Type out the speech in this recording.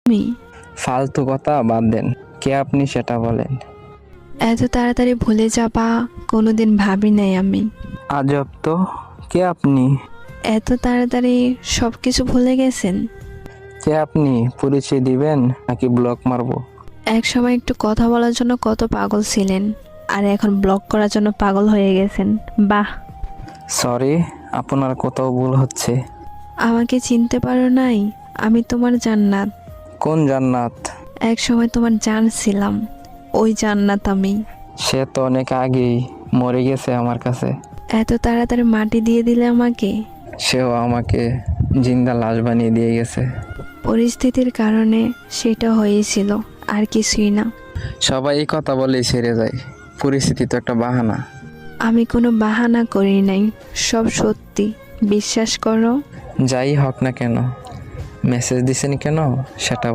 তুমি ফালতু কথা বাদ দেন, কে আপনি সেটা বলেন। এত তাড়াতাড়ি ভুলে যাবা কোনোদিন ভাবি নাই আমি। আজব তো, কে আপনি? এত তাড়াতাড়ি সব কিছু ভুলে গেছেন? কে আপনি, পরিচয় দিবেন নাকি ব্লক মারবো? এক সময় একটু কথা বলার জন্য কত পাগল ছিলেন, আর এখন ব্লক করার জন্য পাগল হয়ে গেছেন। বাহ! সরি, আপনার কোথাও ভুল হচ্ছে। আমাকে চিনতে পারো নাই? আমি তোমার জান্নাত। কোন জান্নাত? এক সময় তোমার জান ছিলাম, ওই জান্নাত আমি। সে তো অনেক আগেই মরে গেছে আমার কাছে। এত তাড়াতাড়ি মাটি দিয়ে দিলে আমাকে। সেও আমাকে জিন্দা লাশ বানিয়ে দিয়ে গেছে। পরিস্থিতির কারণে সেটা হয়েছিল, আর কিছুই না। সবাই এই কথা বলেই ছেড়ে যায়, পরিস্থিতি তো একটা বাহানা। আমি কোনো বাহানা করি নাই, সব সত্যি, বিশ্বাস করো। যাই হোক না কেন, মেসেজ দিছেন কেন সেটা